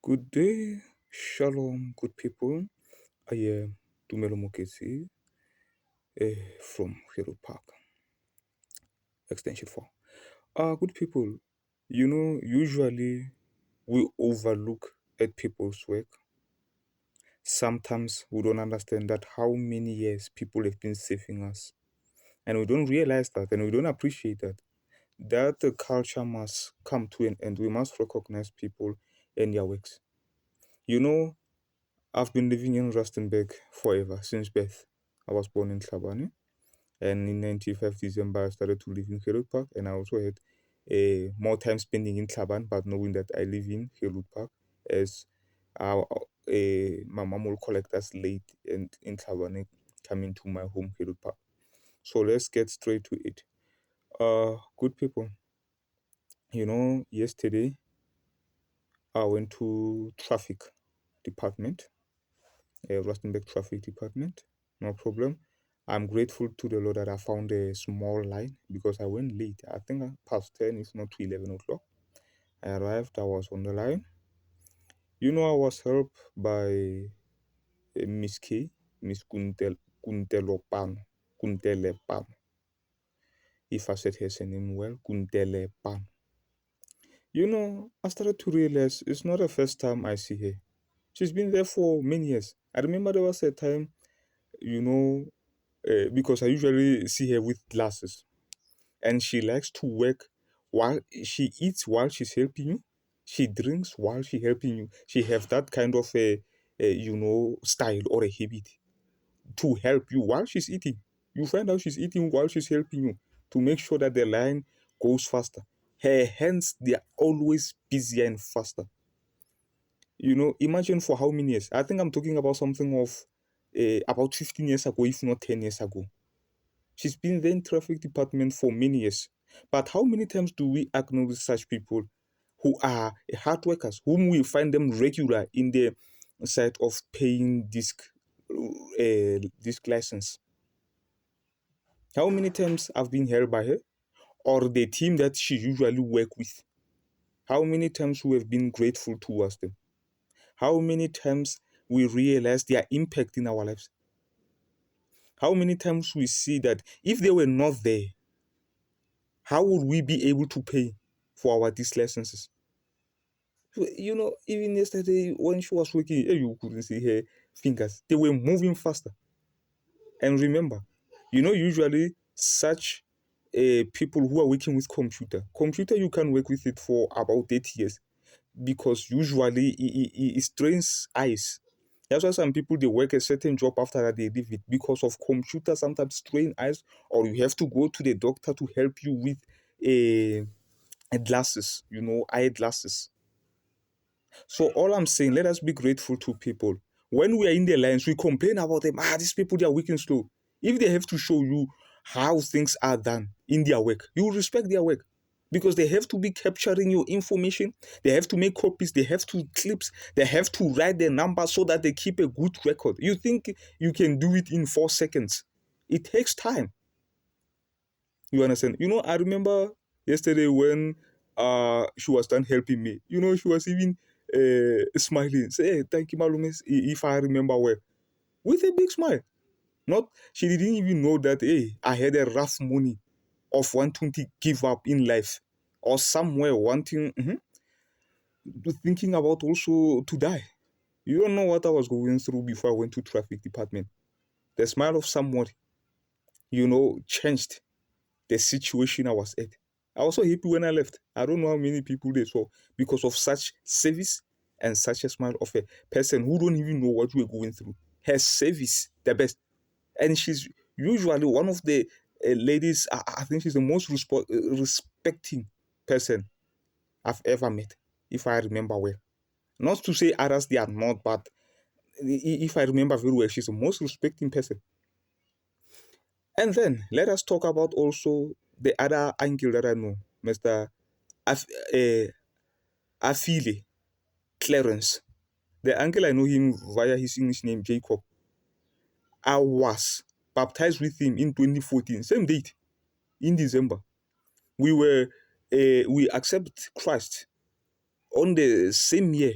Good day, shalom, good people. I am Tumelo Mokesi from Hero Park, Extension 4. Good people, usually we overlook at people's work. Sometimes we don't understand that how many years people have been saving us. And we don't realize that and we don't appreciate that. That the culture must come to an end. We must recognize people and their works. You know, I've been living in Rustenburg forever since birth. I was born in Tlhabane, and in 95 December I started to live in Herod Park, and I also had more time spending in Tlhabane, but knowing that I live in Herod Park, as my mom will collect us late and in Tlhabane, coming to my home Herod Park. So let's get straight to it. Good people, yesterday I went to traffic department, Rustenburg Traffic Department. No problem. I'm grateful to the Lord that I found a small line because I went late. I think past 10, if not to 11 o'clock. I arrived, I was on the line. I was helped by Miss K, Miss Kuntelepano. If I said her name well, Kuntelepano. I started to realize it's not the first time I see her. She's been there for many years. I remember there was a time, you know, because I usually see her with glasses, and she likes to work while she eats while she's helping you. She drinks while she's helping you. She have that kind of a style or a habit to help you while she's eating. You find out she's eating while she's helping you to make sure that the line goes faster. Her hands, they are always busier and faster. Imagine for how many years. I think I'm talking about something of about 15 years ago, if not 10 years ago. She's been there in traffic department for many years. But how many times do we acknowledge such people who are hard workers, whom we find them regular in the side of paying disc license? How many times I've been held by her or the team that she usually work with? How many times we have been grateful towards them? How many times we realize their impact in our lives? How many times we see that if they were not there, how would we be able to pay for our these licenses? Even yesterday when she was working, you couldn't see her fingers. They were moving faster. And remember, usually such people who are working with computer you can work with it for about 8 years because usually it strains eyes. That's why some people they work a certain job after that they leave it because of computer sometimes strain eyes, or you have to go to the doctor to help you with glasses, eye glasses. So all I'm saying, let us be grateful to people. When we are in the lines, we complain about them. These people, they are working slow. If they have to show you how things are done in their work, you will respect their work. Because they have to be capturing your information. They have to make copies. They have to clips. They have to write their numbers so that they keep a good record. You think you can do it in 4 seconds? It takes time. You understand? I remember yesterday when she was done helping me. She was even smiling. Say, hey, thank you, Malume, if I remember well. With a big smile. Not she didn't even know that hey, I had a rough morning of wanting to give up in life. Or somewhere wanting thinking about also to die. You don't know what I was going through before I went to traffic department. The smile of someone, changed the situation I was at. I was so happy when I left. I don't know how many people they saw because of such service and such a smile of a person who don't even know what we're going through. Her service, the best. And she's usually one of the ladies, I think she's the most respecting person I've ever met, if I remember well. Not to say others they are not, but if I remember very well, she's the most respecting person. And then let us talk about also the other angle that I know, Mr. Af- uh, Affile Clarence. The uncle I know him via his English name Jacob. I was baptized with him in 2014, same date in December. We accept Christ on the same year.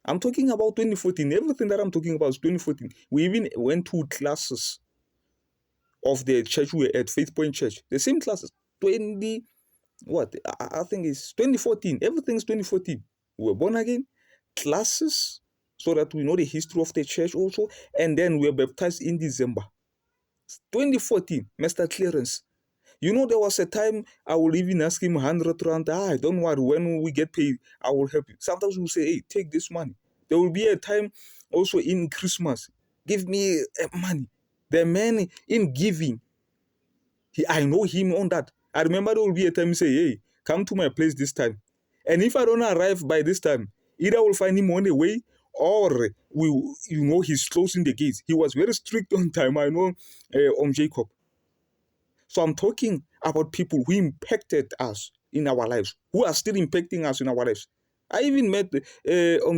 I'm talking about 2014. Everything that I'm talking about is 2014. We even went to classes of the church we were at, Faith Point Church. The same classes. 20, what? I think it's 2014. Everything's 2014. We were born again. Classes, so that we know the history of the church also. And then we were baptized in December. 2014, Mr. Clerence. You know, there was a time I will even ask him 100 rand. Don't worry, when we get paid, I will help you. Sometimes we'll say, hey, take this money. There will be a time also in Christmas, give me money. The man in giving, I know him on that. I remember there will be a time he say, hey, come to my place this time. And if I don't arrive by this time, either I will find him on the way or he's closing the gates. He was very strict on time. I know Jacob. So I'm talking about people who impacted us in our lives, who are still impacting us in our lives. I even met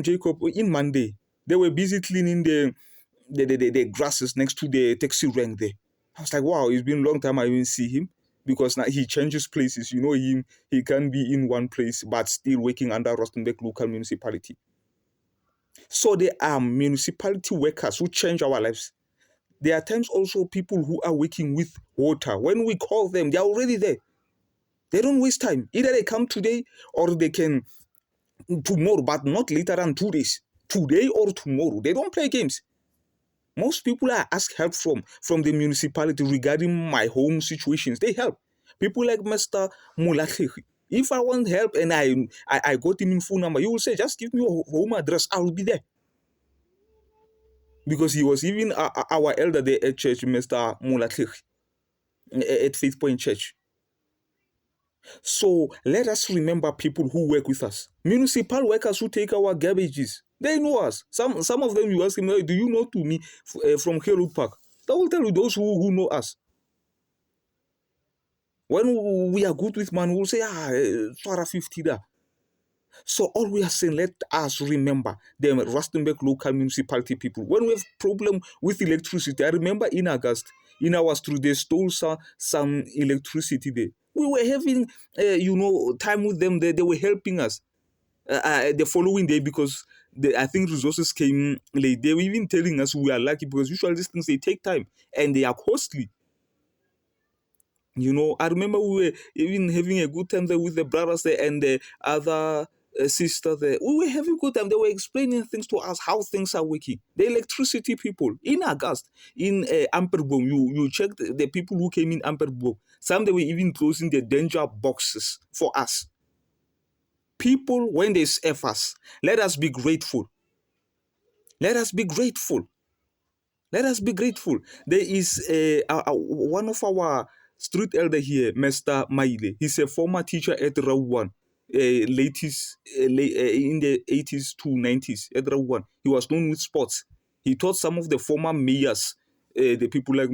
Jacob in Monday. They were busy cleaning the grasses next to the taxi rank there. I was like, wow, it's been a long time I didn't see him because now he changes places. You know him, he can be in one place but still working under Rustenburg Local municipality. So there are municipality workers who change our lives. There are times also people who are working with water. When we call them, they're already there. They don't waste time. Either they come today or they can tomorrow, but not later than 2 days. Today or tomorrow. They don't play games. Most people I ask help from the municipality regarding my home situations. They help. People like Mr. Mulatlegi. If I want help and I got him in phone number, you will say, just give me your home address. I will be there. Because he was even our elder there at church, Mr. Mulatlegi, at Faith Point Church. So let us remember people who work with us. Municipal workers who take our garbages. They know us. Some of them, you ask them, "Hey, do you know to me from Kuntelepano Park?" They will tell you those who know us. When we are good with man, we'll say, Swara 50 da. So all we are saying, let us remember the Rustenburg local municipality people. When we have problem with electricity, I remember in August, in our street, they stole some electricity there. We were having, time with them. They were helping us the following day because I think resources came late. They were even telling us we are lucky because usually these things, they take time and they are costly. I remember we were even having a good time there with the brothers there and the other sister there. We were having a good time. They were explaining things to us, how things are working. The electricity people in August, in Amperboom, you checked the people who came in Amperboom. Some, they were even closing the danger boxes for us. People, when they serve us, let us be grateful. Let us be grateful. Let us be grateful. There is one of our street elder here, Mr. Maile. He's a former teacher at Rauwan, in the 80s to 90s at Rauwan. He was known with sports. He taught some of the former mayors, the people like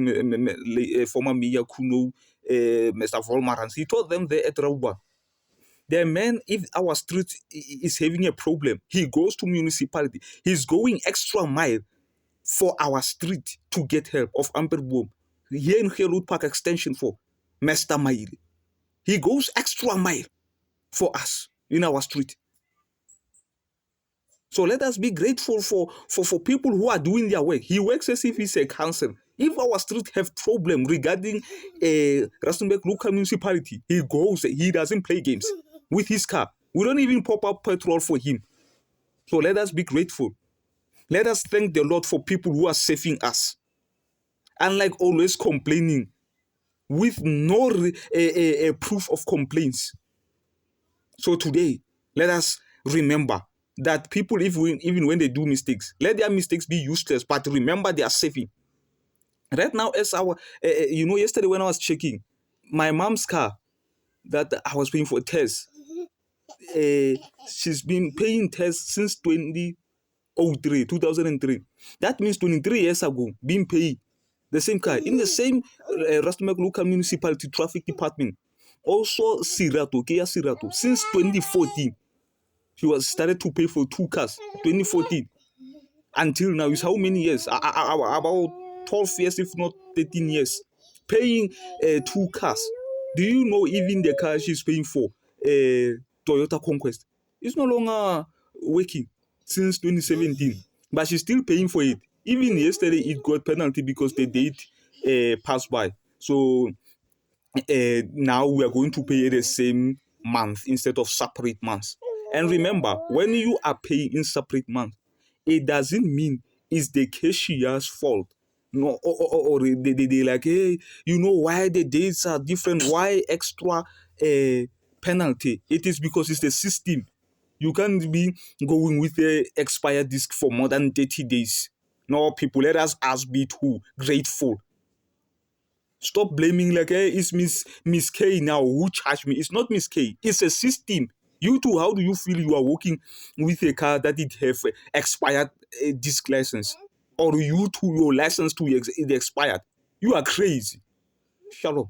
former Mayor Kuno, Mr. Volmarans. He taught them there at Rauwan. The man, if our street is having a problem, he goes to municipality. He's going extra mile for our street to get help of Amperboom. Here in Road Park Extension for Mr. Maile. He goes extra mile for us in our street. So let us be grateful for people who are doing their work. He works as if he's a council. If our street have problem regarding Rustenburg local municipality, he goes, he doesn't play games with his car. We don't even pop up petrol for him. So let us be grateful. Let us thank the Lord for people who are saving us. Unlike always complaining with no proof of complaints. So today, let us remember that people, even when they do mistakes, let their mistakes be useless, but remember they are saving. Right now, as yesterday when I was checking, my mom's car that I was paying for tests, she's been paying tests since 2003. That means 23 years ago, being paid the same car in the same Rustenburg local municipality traffic department. Also, Kia Sirato, since 2014, she was started to pay for 2 cars. 2014 until now is how many years? About 12 years, if not 13 years, paying 2 cars. Do you know even the car she's paying for, Toyota Conquest, is no longer working? since 2017, but she's still paying for it. Even yesterday, it got penalty because the date passed by. So now we are going to pay the same month instead of separate months. And remember, when you are paying in separate months, it doesn't mean it's the cashier's fault. No, or they like, hey, you know why the dates are different? Why extra penalty? It is because it's the system. You can't be going with the expired disc for more than 30 days. No, people, let us be too grateful. Stop blaming like, hey, it's Miss K now who charged me. It's not Miss K. It's a system. You too, how do you feel you are working with a car that it have expired disc license? Or you too, your license too it expired? You are crazy. Shut up.